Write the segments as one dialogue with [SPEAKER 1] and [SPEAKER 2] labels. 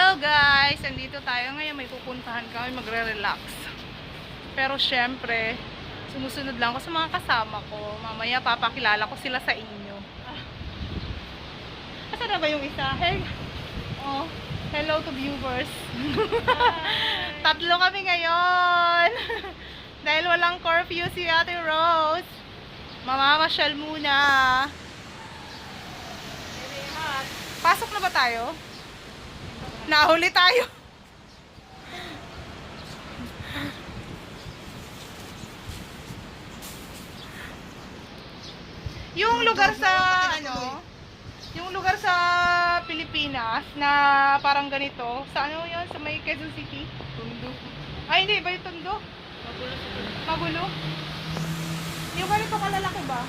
[SPEAKER 1] Hello guys! Andito tayo ngayon, may pupuntahan kami, magre-relax. Pero syempre, sumusunod lang ako sa mga kasama ko. Mamaya papakilala ko sila sa inyo. Asa na ba yung isa? Hey! Oh, hello to viewers. Tatlo kami ngayon. Dahil walang curfew si Ate Rose. Mamamasyal muna. Pasok na ba tayo? Nahuli tayo. Yung lugar sa yung lugar sa Pilipinas na parang ganito, sa ano 'yon, sa may Quezon City? Tondo. Ay hindi ba yung Tondo? Magulo sa Tondo. Magulo. Yung ganito kalalaki ba?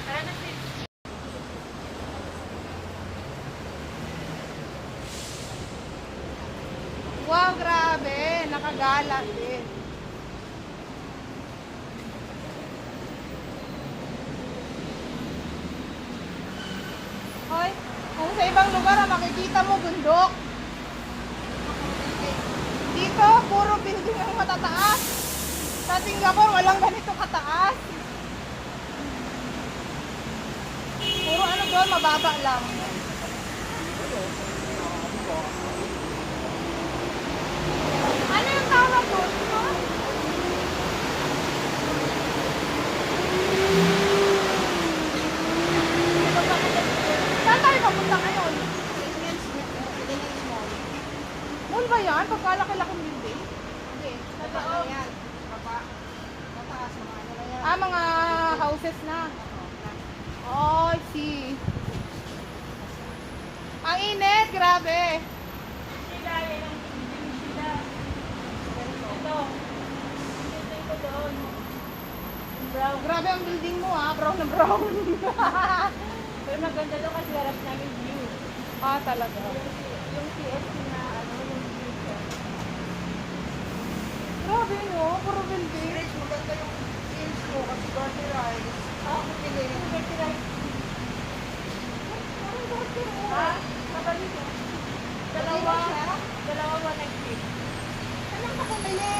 [SPEAKER 1] Tara na, sis. Wow, grabe. Nakagala din. Hoy, kung sa ibang lugar makikita mo bundok. Dito, puro building ang matataas. Sa Singapore, walang ganito kataas. Puro ano doon, mababa lang. Ano yung tawag doon? Saan tayo papunta ngayon? Mall ba yan? Pagkalaki-laki building?
[SPEAKER 2] Hindi, totoo yan. Mataas mga ano na yan.
[SPEAKER 1] Ah, mga houses na. Oh, I see. Ang init, grabe.
[SPEAKER 2] Sila, yan ang building sila. Ito. Ito ko doon. Brown.
[SPEAKER 1] Grabe ang building mo ah, brown na brown.
[SPEAKER 2] Pero maganda doon kasi harap namin view.
[SPEAKER 1] Ah, talaga.
[SPEAKER 2] Yung CSC na ano, yung view ko.
[SPEAKER 1] Grabe no, puro building.
[SPEAKER 2] Rich, maganda yung views ko kasi Garden Rise. Ako pili. Garden Rise. Ha? Kabali ko. Dalawa nag-trip. Anong nakabili?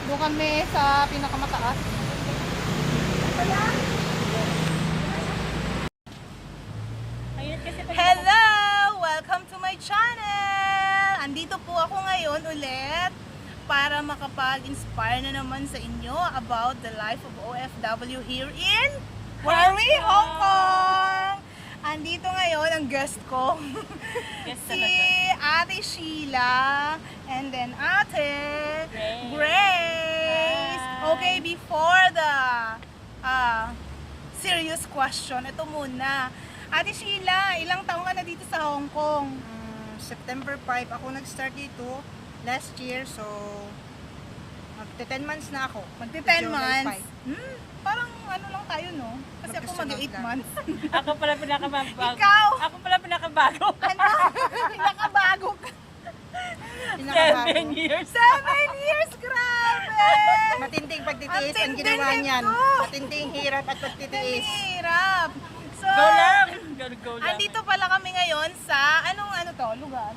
[SPEAKER 1] Doon kami sa pinakamataas.
[SPEAKER 2] Ayun kasi
[SPEAKER 1] Hello! Welcome to my channel! Andito po ako ngayon ulit para makapag-inspire na naman sa inyo about the life of OFW here in where are we? Hong Kong! Andito ngayon ang guest ko. Si Ate Sheila and then Ate Grace.
[SPEAKER 2] Hi.
[SPEAKER 1] Okay, before the serious question, ito muna. Ate Sheila, ilang taong ka na dito sa Hong Kong?
[SPEAKER 2] September 5 ako nag-start dito last year, so magte 10 months na ako.
[SPEAKER 1] Magti 10
[SPEAKER 2] July
[SPEAKER 1] months? Parang ano lang tayo, no? Kasi ako
[SPEAKER 2] Magkasunod
[SPEAKER 1] mag-8
[SPEAKER 2] lang.
[SPEAKER 1] months.
[SPEAKER 3] Ako pala pinakabago.
[SPEAKER 1] Ikaw!
[SPEAKER 3] Ako pala pinakabago.
[SPEAKER 1] Ano? Pinakabago ka.
[SPEAKER 3] 7 years.
[SPEAKER 1] 7 years, grabe!
[SPEAKER 2] Matinding pagtitiis ang
[SPEAKER 1] Ang
[SPEAKER 2] ginawa
[SPEAKER 1] tindi
[SPEAKER 2] niyan.
[SPEAKER 1] nito.
[SPEAKER 2] Matinding hirap at pagtitiis.
[SPEAKER 1] Hirap. So,
[SPEAKER 3] Go lang. Go lang.
[SPEAKER 1] andito pala kami ngayon sa, anong ano to, lugar?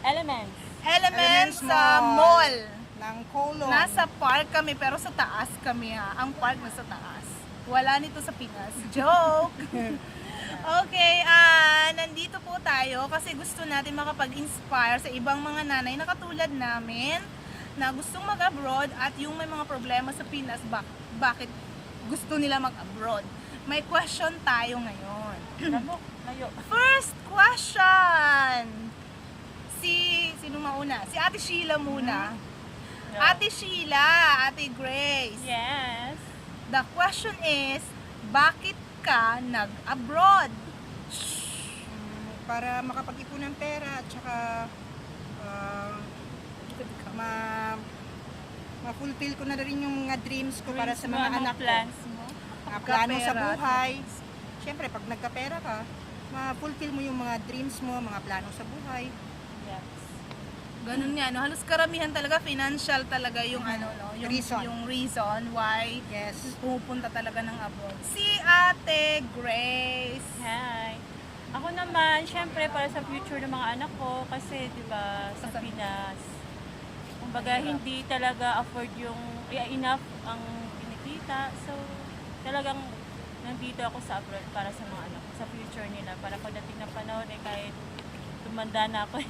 [SPEAKER 3] Elements.
[SPEAKER 1] Elements
[SPEAKER 2] Elements
[SPEAKER 1] sa
[SPEAKER 2] Mall.
[SPEAKER 1] mall.
[SPEAKER 2] Ng Kolong.
[SPEAKER 1] Nasa park kami, pero sa taas kami ha. Ang park nasa taas. Wala nito sa Pinas. Joke! Okay, nandito po tayo kasi gusto natin makapag-inspire sa ibang mga nanay na katulad namin na gustong mag-abroad at yung may mga problema sa Pinas, bakit gusto nila mag-abroad. May question tayo ngayon.
[SPEAKER 3] Ano? Layo.
[SPEAKER 1] First question! Sino mauna? Si Ate Sheila muna. Ate Sheila, Ate Grace.
[SPEAKER 3] Yes.
[SPEAKER 1] The question is, bakit ka nag-abroad?
[SPEAKER 2] Para makapag-ipon ng pera at saka ma-fulfill ko na rin yung mga dreams ko para sa mga anak ko.
[SPEAKER 3] Plans mo.
[SPEAKER 2] Plano sa
[SPEAKER 1] Pera.
[SPEAKER 2] buhay. Siyempre, pag nagkapera ka, ma-fulfill mo yung mga dreams mo, mga plano sa buhay.
[SPEAKER 3] Yes.
[SPEAKER 1] Ganun nga, no? Halos karamihan talaga, financial talaga yung ano, no? Yung reason why
[SPEAKER 2] Yes.
[SPEAKER 1] pupunta talaga ng abroad. Si Ate Grace.
[SPEAKER 3] Hi. Ako naman, syempre para sa future ng mga anak ko kasi 'di ba sa Pinas kumbaga hindi talaga afford yung enough ang kinikita. So talagang nandito ako sa abroad para sa mga anak ko, sa future nila para pagdating ng panahon kahit tumanda na ako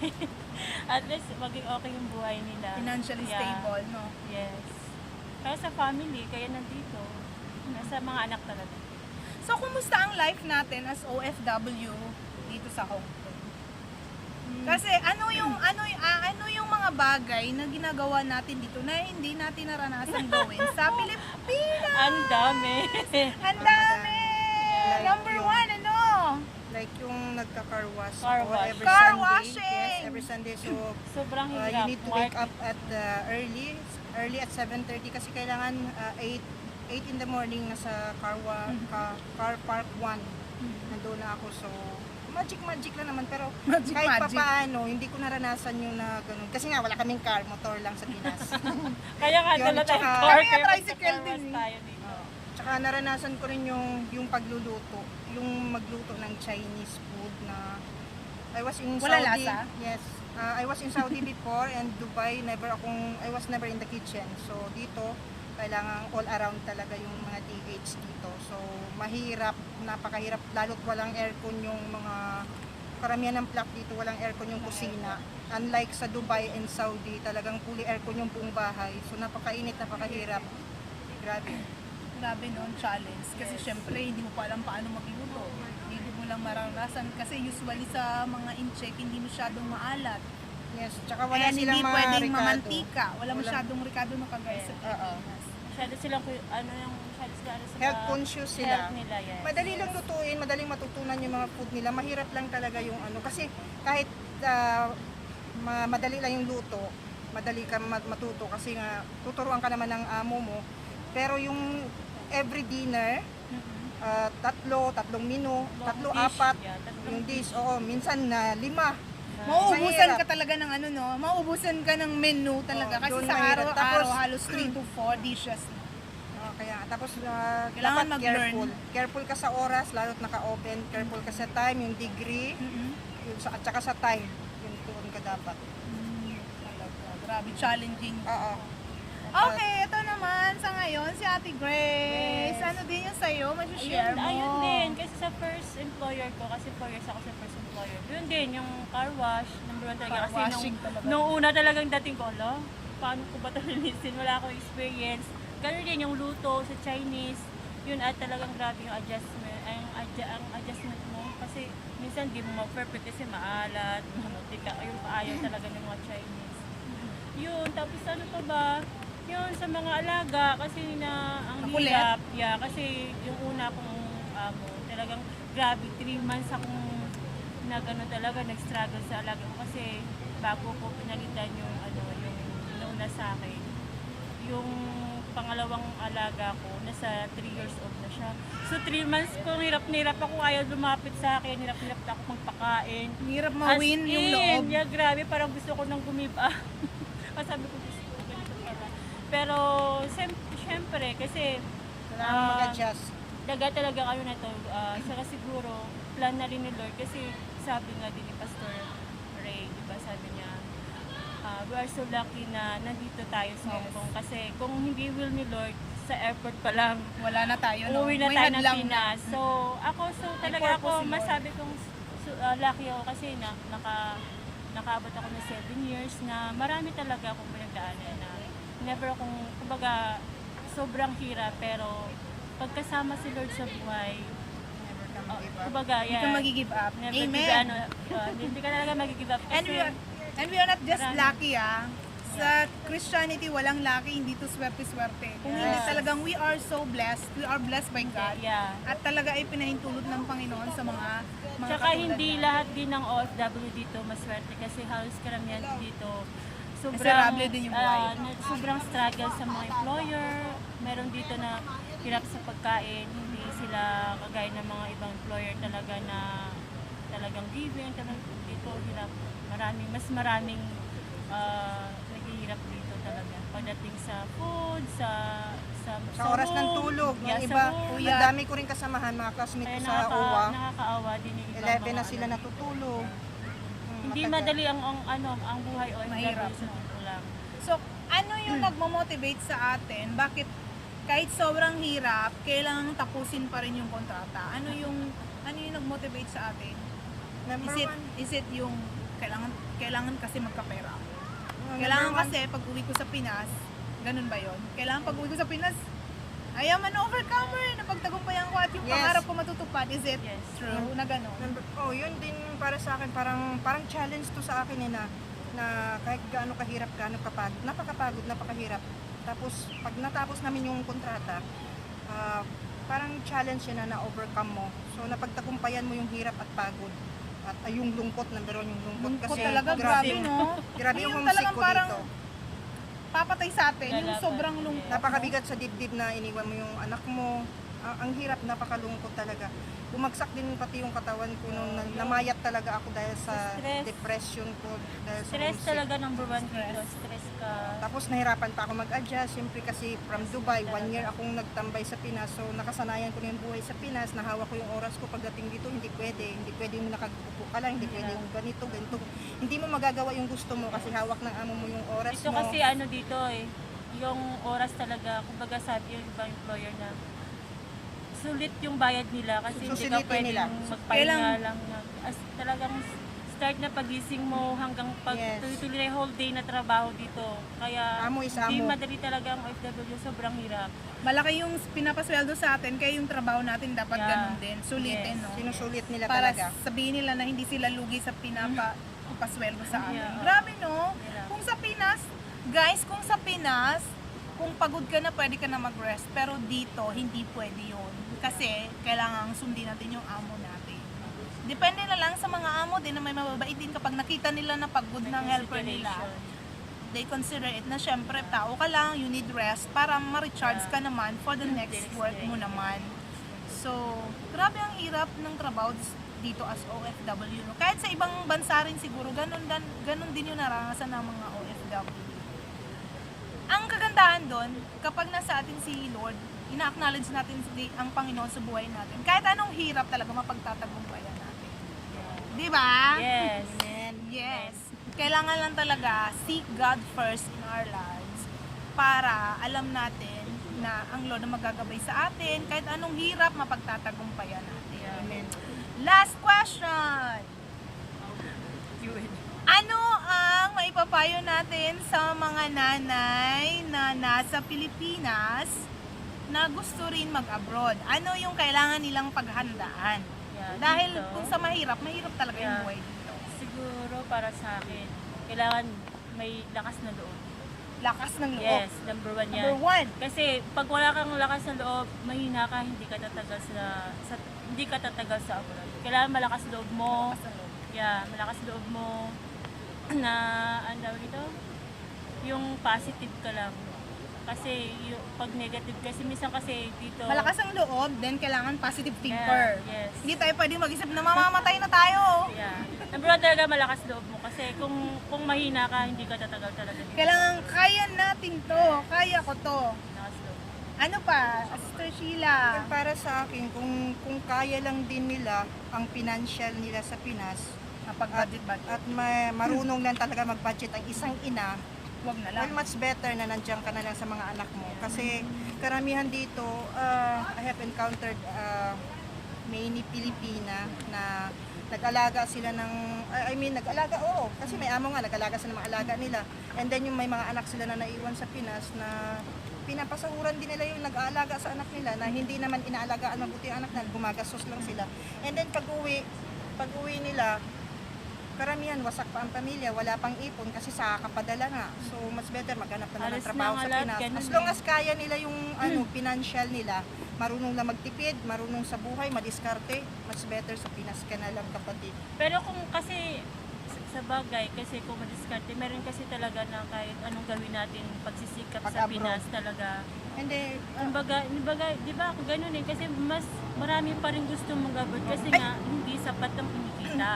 [SPEAKER 3] at least maging okay yung buhay nila.
[SPEAKER 1] Financially
[SPEAKER 3] Yeah.
[SPEAKER 1] stable, no?
[SPEAKER 3] Yes. Kaya sa family, kaya nandito. Nasa mga anak talaga.
[SPEAKER 1] So, kumusta ang life natin as OFW dito sa Hong Kong? Kasi ano yung mga bagay na ginagawa natin dito na hindi natin naranasan gawin sa Pilipinas?
[SPEAKER 3] Ang dami.
[SPEAKER 1] Ang dami!
[SPEAKER 2] Like
[SPEAKER 1] Number
[SPEAKER 2] yung-
[SPEAKER 1] one, ano?
[SPEAKER 2] Like yung nagka-car wash
[SPEAKER 3] Car
[SPEAKER 2] ako
[SPEAKER 3] wash.
[SPEAKER 2] every
[SPEAKER 1] Car
[SPEAKER 2] Sunday.
[SPEAKER 1] washing!
[SPEAKER 2] Yes, every Sunday. So,
[SPEAKER 3] Sobrang
[SPEAKER 2] you
[SPEAKER 3] hirap.
[SPEAKER 2] need to wake up at early at 7:30 kasi kailangan 8 in the morning nasa car park 1. Nandoon na ako. So, magic lang naman pero
[SPEAKER 1] Magic,
[SPEAKER 2] kahit
[SPEAKER 1] magic.
[SPEAKER 2] papaano hindi ko naranasan yung na ganun. Kasi nga wala kaming car, motor lang sa Pinas.
[SPEAKER 3] Kaya nga
[SPEAKER 2] Yun,
[SPEAKER 3] dala tayo
[SPEAKER 2] tsaka-
[SPEAKER 3] car.
[SPEAKER 1] Kami nga
[SPEAKER 3] Kaya
[SPEAKER 1] tricycle
[SPEAKER 3] magka-car wash
[SPEAKER 1] din eh.
[SPEAKER 3] tayo dito.
[SPEAKER 2] Tsaka naranasan ko rin yung pagluluto, yung magluto ng Chinese food na I was in
[SPEAKER 1] Wala
[SPEAKER 2] Saudi.
[SPEAKER 1] lasa?
[SPEAKER 2] Yes. I was in Saudi before and Dubai, I was never in the kitchen. So dito, kailangan all around talaga yung mga DH dito. So mahirap, napakahirap, lalo't walang aircon yung mga karamihan ng plak dito, walang aircon yung kusina. Unlike sa Dubai and Saudi, talagang fully aircon yung buong bahay. So napakainit, napakahirap. Grabe.
[SPEAKER 1] Grabe no, challenge. Kasi syempre, hindi mo pa alam paano magluto. Hindi mo lang maranasan. Kasi usually sa mga in-check, hindi masyadong maalat.
[SPEAKER 2] Yes, tsaka wala
[SPEAKER 1] And
[SPEAKER 2] silang
[SPEAKER 1] hindi
[SPEAKER 2] mga
[SPEAKER 1] pwedeng
[SPEAKER 2] ricado.
[SPEAKER 1] mamantika. Wala
[SPEAKER 2] Wala.
[SPEAKER 1] masyadong ricado na kagaya sa
[SPEAKER 2] Oo.
[SPEAKER 1] Pilipinas.
[SPEAKER 3] Masyado silang, masyado sila sa
[SPEAKER 2] Health conscious sila.
[SPEAKER 3] health nila, yes.
[SPEAKER 2] Madali lang lutuin, madaling matutunan yung mga food nila. Mahirap lang talaga yung ano. Kasi kahit madali lang yung luto, madali ka matuto kasi nga tuturuan ka naman ng amo mo. Pero yung every dinner, tatlong menu,
[SPEAKER 3] Tatlong dish,
[SPEAKER 2] 4,
[SPEAKER 3] yeah, tatlong
[SPEAKER 2] yung dish, oo, minsan na 5.
[SPEAKER 1] Mauubusan
[SPEAKER 2] Mahirap.
[SPEAKER 1] ka talaga ng ano no, mauubusan ka ng menu talaga.
[SPEAKER 2] Oo,
[SPEAKER 1] Kasi
[SPEAKER 2] doon
[SPEAKER 1] sa
[SPEAKER 2] mahirap.
[SPEAKER 1] araw-araw,
[SPEAKER 2] Tapos,
[SPEAKER 1] halos 3 to 4 dishes.
[SPEAKER 2] Kaya tapos
[SPEAKER 1] Kailangan
[SPEAKER 2] dapat
[SPEAKER 1] mag-learn.
[SPEAKER 2] careful. Careful ka sa oras, lalo't naka-open. Careful ka sa time, yung degree, at saka sa time. Yun doon ka dapat.
[SPEAKER 1] Talaga, grabe, challenging.
[SPEAKER 2] Oo.
[SPEAKER 1] Okay, ito naman sa ngayon, si Ate Grace.
[SPEAKER 2] Yes.
[SPEAKER 1] Ano din yung sa'yo? Mag-share mo.
[SPEAKER 3] Ayun din, kasi sa first employer ko, kasi 4 years ako sa first employer. Yun din, yung car wash, number 1 talaga.
[SPEAKER 1] Car
[SPEAKER 3] Kasi
[SPEAKER 1] washing talaga.
[SPEAKER 3] nung una talagang dating ko, paano ko ba ito linisin? Wala akong experience. Ganun din yung luto sa Chinese, yun at talagang grabe yung adjustment, ang adjustment mo. Kasi minsan di mo ma-perfect kasi maalat, mamutika, yung paayaw talaga ng mga Chinese. Yun, tapos ano pa ba? Yun, sa mga alaga, kasi ang
[SPEAKER 1] Makulit.
[SPEAKER 3] hirap. Yeah, kasi yung una kong amo, talagang grabe, 3 months akong talaga, nag-struggle sa alaga ko kasi bago ko pinalitan yung yung nauna sa akin. Yung pangalawang alaga ko, nasa 3 years old na siya. So 3 months ko, hirap na hirap ako, ayaw lumapit sa akin, hirap na hirap ako magpakain.
[SPEAKER 1] Hirap ma-win
[SPEAKER 3] As
[SPEAKER 1] yung
[SPEAKER 3] in,
[SPEAKER 1] loob.
[SPEAKER 3] Yeah, grabe, parang gusto ko nang gumiba. Sabi ko, gusto ko ganito pala. Pero, syempre, kasi
[SPEAKER 2] Kailangan mag-adjust.
[SPEAKER 3] daga talaga kayo na to. Saka siguro, plan na rin ni Lord kasi sabi nga din ni Pastor Ray, di ba, sabi niya, we are so lucky na nandito tayo sa Hong
[SPEAKER 1] Yes.
[SPEAKER 3] Kong kasi kung hindi will ni Lord, sa airport pa lang,
[SPEAKER 1] Wala na tayo, no?
[SPEAKER 3] uuwi na
[SPEAKER 1] May
[SPEAKER 3] tayo ng
[SPEAKER 1] hadlang na.
[SPEAKER 3] Pinas. So, talaga
[SPEAKER 1] purpose
[SPEAKER 3] ako,
[SPEAKER 1] si Lord.
[SPEAKER 3] masabi kong lucky ako kasi nakaabot ako ng 7 years na marami talaga akong pinagdaanan na never akong, kumbaga, sobrang hirap pero pagkasama si Lord sa buhay,
[SPEAKER 2] Never ka mag-give up.
[SPEAKER 3] kumbaga,
[SPEAKER 1] Hindi ka
[SPEAKER 3] yeah,
[SPEAKER 1] mag-give up.
[SPEAKER 3] never
[SPEAKER 1] Amen.
[SPEAKER 3] hindi ka talaga mag-give up
[SPEAKER 1] And
[SPEAKER 3] kasi
[SPEAKER 1] and we are not just
[SPEAKER 3] Marami.
[SPEAKER 1] lucky, Sa Christianity, walang lucky, hindi to swerte-swerte. Kung hindi
[SPEAKER 3] Yes.
[SPEAKER 1] talagang we are so blessed, we are blessed by God.
[SPEAKER 3] yeah.
[SPEAKER 1] At talaga ay pinahintulot ng Panginoon sa mga
[SPEAKER 3] Tsaka
[SPEAKER 1] katulad
[SPEAKER 3] hindi
[SPEAKER 1] natin.
[SPEAKER 3] lahat din ng OFW dito maswerte kasi halos karamihan dito
[SPEAKER 1] Miserable din yung buhay.
[SPEAKER 3] sobrang struggle sa mga employer. Meron dito na hirap sa pagkain, hindi sila kagaya ng mga ibang employer talaga na talagang giving, talagang dito hirap. Mas maraming naghihirap mahirap dito talaga. Pagdating sa food, sa
[SPEAKER 2] Sa oras ng
[SPEAKER 3] room,
[SPEAKER 2] tulog,
[SPEAKER 3] yeah,
[SPEAKER 2] yung
[SPEAKER 3] sa
[SPEAKER 2] iba,
[SPEAKER 3] room.
[SPEAKER 1] Kuya.
[SPEAKER 2] ang dami ko rin kasamahan, mga classmates
[SPEAKER 3] Kaya
[SPEAKER 2] ko sa OWA,
[SPEAKER 3] nakakaawa din yung ibang
[SPEAKER 2] 11 na
[SPEAKER 3] mga
[SPEAKER 2] sila
[SPEAKER 3] ano.
[SPEAKER 2] natutulog.
[SPEAKER 3] Hindi
[SPEAKER 2] matagal.
[SPEAKER 3] madali ang buhay o
[SPEAKER 1] Mahirap,
[SPEAKER 3] sa
[SPEAKER 1] no?
[SPEAKER 3] totoo lang.
[SPEAKER 1] So, ano yung nagmo-motivate sa atin? Bakit kahit sobrang hirap, kailangan tapusin pa rin yung kontrata? Ano yung nag-motivate sa atin?
[SPEAKER 2] Number
[SPEAKER 1] Is it,
[SPEAKER 2] one,
[SPEAKER 1] is it yung kailangan kasi magkapera?
[SPEAKER 2] number
[SPEAKER 1] Kailangan
[SPEAKER 2] one,
[SPEAKER 1] kasi pag uwi ko sa Pinas, ganun ba yon? Kailangan pag uwi ko sa Pinas, I am an overcomer, napagtagumpayan ko at yung
[SPEAKER 2] Yes.
[SPEAKER 1] pangarap ko matutupad. Is it
[SPEAKER 3] Yes.
[SPEAKER 1] true na ganun?
[SPEAKER 2] yun din para sa akin, parang challenge to sa akin na kahit gaano kahirap, gaano kapagod, napakahirap. Tapos pag natapos namin yung kontrata, parang challenge yun na overcome mo. So napagtagumpayan mo yung hirap at pagod. At yung lungkot, number one yung lungkot.
[SPEAKER 1] Lungkot
[SPEAKER 2] Kasi
[SPEAKER 1] talaga, grabe no?
[SPEAKER 2] Grabe yung
[SPEAKER 1] Yung
[SPEAKER 2] homesick
[SPEAKER 1] talagang
[SPEAKER 2] ko
[SPEAKER 1] parang
[SPEAKER 2] dito.
[SPEAKER 1] papatay sa atin, yung
[SPEAKER 3] Lalaban.
[SPEAKER 1] sobrang lungkot.
[SPEAKER 2] Napakabigat sa dibdib na iniwan mo yung anak mo. Ang hirap, napakalungkot talaga. Bumagsak din pati yung katawan ko nung namayat talaga ako dahil sa
[SPEAKER 3] Stress.
[SPEAKER 2] depression ko. Dahil sa
[SPEAKER 3] Stress
[SPEAKER 2] homesick.
[SPEAKER 3] talaga number one dito. Stress ka.
[SPEAKER 2] Tapos nahirapan pa ako mag-adjust. Siyempre kasi from Dubai, 1 year akong nagtambay sa Pinas. So nakasanayan ko na yung buhay sa Pinas. Nahawa ko yung oras ko pagdating dito. Hindi pwede. Hindi pwede yung nakagupo ka lang. Hindi pwede yung ganito, ganito. Hindi mo magagawa yung gusto mo kasi hawak ng amo mo yung oras
[SPEAKER 3] Ito
[SPEAKER 2] mo.
[SPEAKER 3] kasi ano dito yung oras talaga, kumbaga sabi yung ibang employer na sulit yung bayad nila kasi hindi ka
[SPEAKER 2] Susulitin
[SPEAKER 3] pwedeng
[SPEAKER 2] nila.
[SPEAKER 3] magpahinga lang. Talagang start na pagising mo hanggang pag
[SPEAKER 2] Yes.
[SPEAKER 3] tuloy-tuloy na yung whole day na trabaho dito. Kaya
[SPEAKER 2] Amo is
[SPEAKER 3] hindi
[SPEAKER 2] amo.
[SPEAKER 3] madali talaga ang OFW, sobrang hirap.
[SPEAKER 1] Malaki yung pinapasweldo sa atin, kaya yung trabaho natin dapat
[SPEAKER 3] Yeah.
[SPEAKER 1] ganun din. Sulitin,
[SPEAKER 3] Yes.
[SPEAKER 1] no?
[SPEAKER 2] Sinusulit nila
[SPEAKER 1] Para
[SPEAKER 2] talaga.
[SPEAKER 1] sabihin nila na hindi sila lugi sa pinapasweldo sa atin.
[SPEAKER 3] Yeah.
[SPEAKER 1] Grabe, no?
[SPEAKER 3] Yeah.
[SPEAKER 1] Kung sa Pinas, guys, kung sa Pinas, kung pagod ka na, pwede ka na mag-rest. Pero dito, hindi pwede yun. Kasi, kailangan sundin natin yung amo natin. Depende na lang sa mga amo din na may mababait din kapag nakita nila na pagod ng helper nila. They consider it na syempre tao ka lang, you need rest para ma-recharge ka naman for the next work mo naman. So, grabe ang hirap ng trabaho dito as OFW. No? Kahit sa ibang bansa rin siguro, ganun din yung naranasan ng mga OFW. Ang kagandahan doon, kapag nasa atin si Lord, ina-acknowledge natin ang Panginoon sa buhay natin. Kahit anong hirap talaga mapagtatagumpayan natin. Di ba?
[SPEAKER 3] Yes.
[SPEAKER 1] Yes. Kailangan lang talaga seek God first in our lives para alam natin na ang Lord na magagabay sa atin kahit anong hirap mapagtatagumpayan natin.
[SPEAKER 2] Amen.
[SPEAKER 1] Last question. Ano ang maipapayo natin sa mga nanay na nasa Pilipinas na gusto rin mag-abroad? Ano yung kailangan nilang paghandaan?
[SPEAKER 3] Yeah,
[SPEAKER 1] Dahil
[SPEAKER 3] dito,
[SPEAKER 1] kung sa mahirap talaga yung
[SPEAKER 3] Yeah.
[SPEAKER 1] buhay dito.
[SPEAKER 3] siguro para sa akin, kailangan may lakas na loob.
[SPEAKER 1] Lakas ng loob.
[SPEAKER 3] Yes, number one yan.
[SPEAKER 1] Number one.
[SPEAKER 3] Kasi pag wala kang lakas ng loob, mahina ka, hindi ka tatagal sa abroad. Kailangan malakas loob mo.
[SPEAKER 1] Lakas ng loob.
[SPEAKER 3] Yeah, malakas loob mo na ano dito, yung positive ka lang. Kasi yung pag negative kasi minsan kasi dito
[SPEAKER 1] Malakas ang loob, then kailangan positive thinker.
[SPEAKER 3] Yeah, yes.
[SPEAKER 1] Hindi tayo pwedeng mag-isip na mamamatay na tayo.
[SPEAKER 3] Yeah. Number one talaga malakas loob mo kasi kung mahina ka, hindi ka tatagal talaga dito.
[SPEAKER 1] Kailangan kaya natin to. Kaya ko to.
[SPEAKER 3] Malakas loob.
[SPEAKER 1] Ano pa? Sister Sheila.
[SPEAKER 2] Para sa akin, kung kaya lang din nila ang financial nila sa Pinas,
[SPEAKER 1] Budget.
[SPEAKER 2] at marunong lang talaga mag-budget ang isang ina,
[SPEAKER 1] Huwag na lang.
[SPEAKER 2] well, much better na nandiyan ka na lang sa mga anak mo. Kasi karamihan dito, I have encountered many Pilipina na nag-alaga sila ng, nag-alaga, oo. Kasi may amo nga, nag-alaga sila ng mga alaga nila. And then yung may mga anak sila na naiwan sa Pinas na pinapasahuran din nila yung nag-aalaga sa anak nila na hindi naman inaalagaan mabuti ang anak nila, gumagastos lang sila. And then pag-uwi nila, karamihan wasak pa ang pamilya, wala pang ipon kasi sa kapadala nga. So mas better maghanap na ng
[SPEAKER 3] Alas
[SPEAKER 2] trabaho
[SPEAKER 3] na
[SPEAKER 2] sa
[SPEAKER 3] nga lahat,
[SPEAKER 2] Pinas.
[SPEAKER 3] ganun
[SPEAKER 2] As long
[SPEAKER 3] eh.
[SPEAKER 2] as kaya nila yung financial nila, marunong na magtipid, marunong sa buhay, madiskarte, much better sa Pinas ka na lang, kapatid.
[SPEAKER 3] Pero kung kasi sa bagay, kasi kung madiskarte, meron kasi talaga na kahit anong gawin natin pagsisikap sa
[SPEAKER 2] Pag-abroad.
[SPEAKER 3] Pinas talaga.
[SPEAKER 2] Hindi,
[SPEAKER 3] Kumbaga, di ba ako ganun eh, kasi mas marami pa rin gusto mong abroad kasi nga hindi sapat ang kinikita.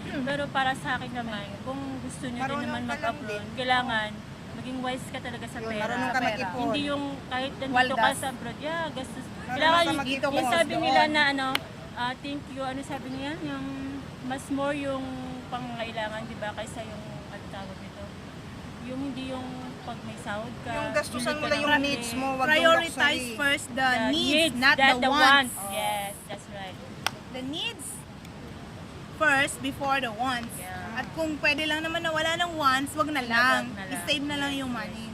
[SPEAKER 3] Pero para sa akin naman, kung gusto nyo din
[SPEAKER 2] Marunong
[SPEAKER 3] naman
[SPEAKER 2] ka lang
[SPEAKER 3] mag-abroad,
[SPEAKER 2] din.
[SPEAKER 3] kailangan maging wise ka talaga sa
[SPEAKER 2] Yun,
[SPEAKER 3] pera.
[SPEAKER 2] marunong ka
[SPEAKER 1] Pera.
[SPEAKER 2] mag-ipon.
[SPEAKER 3] Hindi yung kahit nandito
[SPEAKER 1] Waldas.
[SPEAKER 3] ka sa abroad, gastos.
[SPEAKER 2] Marunong
[SPEAKER 3] Kailangan
[SPEAKER 2] ka mag-ipon.
[SPEAKER 3] yung sabi
[SPEAKER 1] Doon.
[SPEAKER 3] nila na thank you, ano sabi niya, yung mas more yung pangangailangan, di ba, kaysa yung ano tawag nito. Yung hindi yung pag may sahod ka.
[SPEAKER 2] Yung gastusan
[SPEAKER 3] bili
[SPEAKER 2] mo
[SPEAKER 3] ka
[SPEAKER 2] lang
[SPEAKER 3] ng
[SPEAKER 2] yung
[SPEAKER 3] kape.
[SPEAKER 2] needs mo, wag yung
[SPEAKER 1] Prioritize
[SPEAKER 2] luxury.
[SPEAKER 1] first the needs, not
[SPEAKER 3] that
[SPEAKER 1] the wants.
[SPEAKER 3] Yes, that's right.
[SPEAKER 1] The needs first before the wants.
[SPEAKER 3] Yeah.
[SPEAKER 1] At kung pwede lang naman na wala ng wants, wag na lang.
[SPEAKER 3] Wag na lang.
[SPEAKER 1] I-save na lang
[SPEAKER 3] Yes,
[SPEAKER 1] yung
[SPEAKER 3] yes.
[SPEAKER 1] money.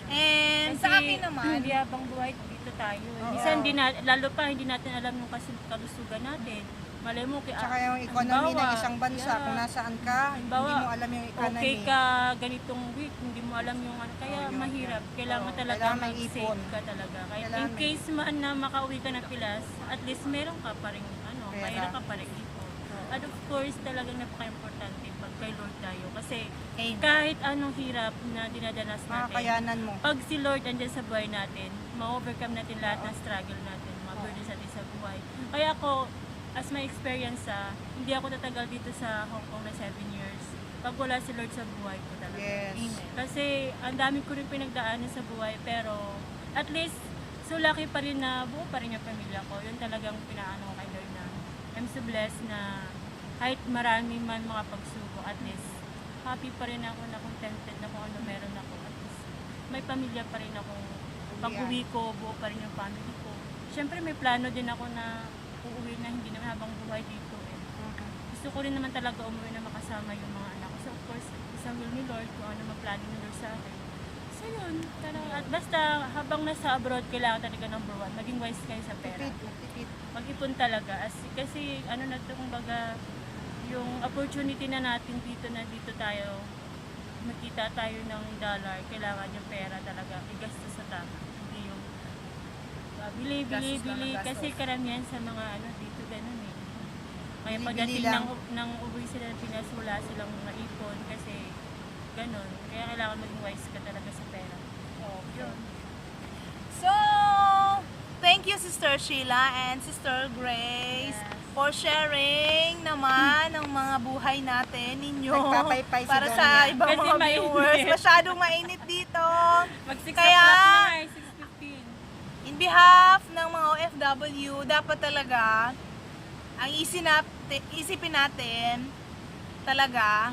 [SPEAKER 1] And sa akin naman,
[SPEAKER 3] hindi habang buhay dito tayo.
[SPEAKER 2] Oo.
[SPEAKER 3] Minsan lalo pa hindi natin alam yung kalusugan natin. Malay mo kaya
[SPEAKER 2] Tsaka yung economy ng isang bansa,
[SPEAKER 3] yeah.
[SPEAKER 2] kung nasaan ka,
[SPEAKER 3] Halimbawa,
[SPEAKER 2] hindi mo alam yung economy.
[SPEAKER 3] okay ka ganitong week, hindi mo alam yung ano, kaya
[SPEAKER 2] Oh, yun.
[SPEAKER 3] mahirap. Kailangan
[SPEAKER 2] Oo,
[SPEAKER 3] talaga
[SPEAKER 2] kailangan
[SPEAKER 3] mag-save
[SPEAKER 2] mag-ipon.
[SPEAKER 3] ka talaga. Kaya
[SPEAKER 2] Kailangan
[SPEAKER 3] in case man na makauwi ka ng Pilas, at least meron ka pa rin,
[SPEAKER 2] Pera.
[SPEAKER 3] mayroon ka pa rin ipon. At of course, talagang napaka-importante pag kay Lord tayo. Kasi
[SPEAKER 1] Amen.
[SPEAKER 3] kahit anong hirap na dinadanas natin,
[SPEAKER 2] Makakayanan mo.
[SPEAKER 3] pag si Lord andyan sa buhay natin, ma-overcome natin lahat ng struggle natin, mga burdens natin sa buhay. Kaya ako, as my experience, hindi ako tatagal dito sa Hong Kong na 7 years. Pag wala si Lord sa buhay ko talaga.
[SPEAKER 2] Yes.
[SPEAKER 1] Amen.
[SPEAKER 3] Kasi ang dami ko rin pinagdaanan sa buhay, pero at least, so lucky pa rin na buo pa rin yung pamilya ko. Yun talagang pinaano ko kay Lord na I'm so blessed na kahit marami man mga pagsubok, at least happy pa rin ako na contented na kung ano meron ako. At least may pamilya pa rin ako. Pag uwi ko, buo pa rin yung family ko. Siyempre may plano din ako na uuwi na hindi naman habang buhay dito. Gusto ko rin naman talaga umuwi na makasama yung mga anak ko. So of course, isang will ni Lord kung ano mag-plano ni Lord sa akin. So yun, talaga. At basta habang nasa abroad, kailangan talaga number one, maging wise kayo sa pera.
[SPEAKER 2] Tipid.
[SPEAKER 3] Mag-ipon talaga. Kasi ano na ito, kumbaga, yung opportunity na natin dito tayo, makita tayo ng dollar, kailangan yung pera talaga, igastos sa tama. Hindi yung bili.
[SPEAKER 1] Gastos lang ng gastos.
[SPEAKER 3] Kasi karamihan sa mga ano dito, ganun eh. Kaya
[SPEAKER 2] Bili-bili
[SPEAKER 3] pagdating
[SPEAKER 2] lang.
[SPEAKER 3] ng uwi sila ng Pinas, wala silang mga ipon kasi ganun. Kaya kailangan maging wise ka talaga sa pera. Yun.
[SPEAKER 1] So, thank you Sister Sheila and Sister Grace
[SPEAKER 3] Yes.
[SPEAKER 1] for sharing naman ang mga buhay natin ninyo
[SPEAKER 2] Nagpapaypay si
[SPEAKER 1] para sa
[SPEAKER 2] Donya.
[SPEAKER 1] ibang
[SPEAKER 3] Kasi
[SPEAKER 1] mga
[SPEAKER 3] mainit.
[SPEAKER 1] viewers. Masyadong mainit dito.
[SPEAKER 3] Mag-6
[SPEAKER 1] Kaya,
[SPEAKER 3] o'clock na nga, 6:15.
[SPEAKER 1] in behalf ng mga OFW, dapat talaga ang isipin natin talaga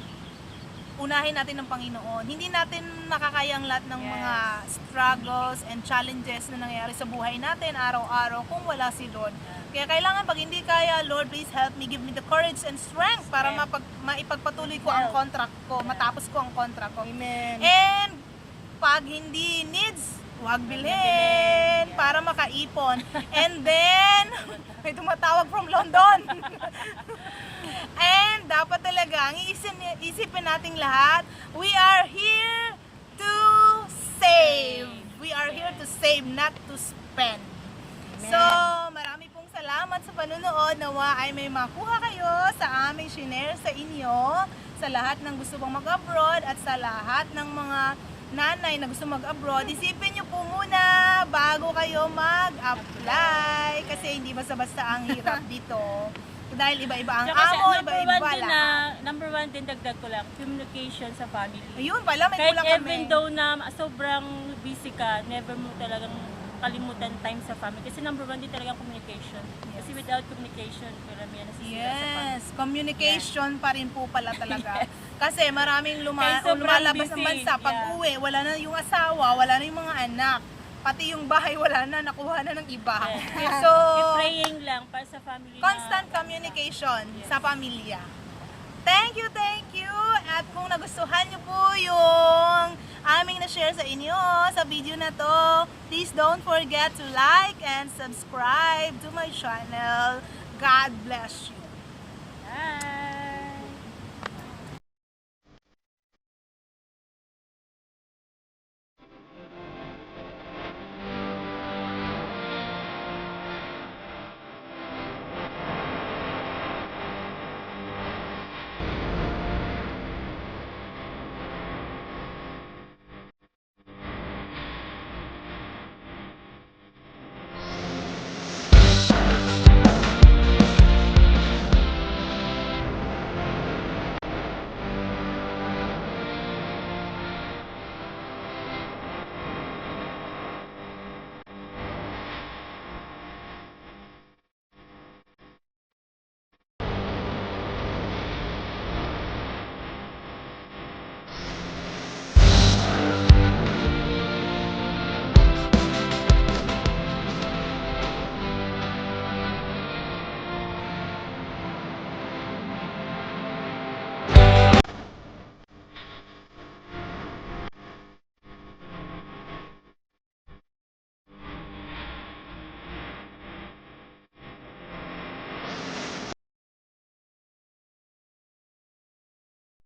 [SPEAKER 1] unahin natin ng Panginoon. Hindi natin makakaya ang lahat ng
[SPEAKER 3] Yes.
[SPEAKER 1] mga struggles and challenges na nangyayari sa buhay natin araw-araw kung wala si Lord. Kaya kailangan pag hindi kaya, Lord, please help me, give me the courage and strength para maipagpatuloy ko ang contract ko, matapos ko ang contract ko.
[SPEAKER 2] Amen.
[SPEAKER 1] And pag hindi needs, huwag bilhin para makaipon. And then, may tumatawag from London. And dapat talaga, ang isipin nating lahat, we are here to save. We are here to save, not to spend. So, marami pong salamat sa panunood. Nawa ay may makuha kayo sa aming shinare sa inyo, sa lahat ng gusto pang mag-abroad at sa lahat ng mga nanay na gusto mag-abroad. Isipin nyo po muna bago kayo mag-apply kasi hindi basta-basta ang hirap dito. Dahil iba-iba ang
[SPEAKER 3] Tsaka
[SPEAKER 1] amo, iba-iba lahat.
[SPEAKER 3] number one din dagdag ko lang, communication sa family.
[SPEAKER 1] Ayun pala, may
[SPEAKER 3] Kahit
[SPEAKER 1] kulang kami.
[SPEAKER 3] even though na sobrang busy ka, never mo talagang kalimutan time sa family. Kasi number one din talagang communication. Kasi without communication, karamihan nasisira sa family.
[SPEAKER 1] Yes, communication pa rin po pala talaga. Kasi maraming
[SPEAKER 3] Kahit sobrang
[SPEAKER 1] lumalabas ng
[SPEAKER 3] busy,
[SPEAKER 1] bansa. Pag
[SPEAKER 3] yeah.
[SPEAKER 1] uwi, wala na yung asawa, wala na yung mga anak. Pati yung bahay, wala na, nakuha na ng iba.
[SPEAKER 3] Yeah.
[SPEAKER 1] So,
[SPEAKER 3] Keep praying lang para sa family
[SPEAKER 1] constant
[SPEAKER 3] na,
[SPEAKER 1] communication sa pamilya. Thank you, thank you. At kung nagustuhan niyo po yung aming na-share sa inyo sa video na to, please don't forget to like and subscribe to my channel. God bless you.
[SPEAKER 3] Bye!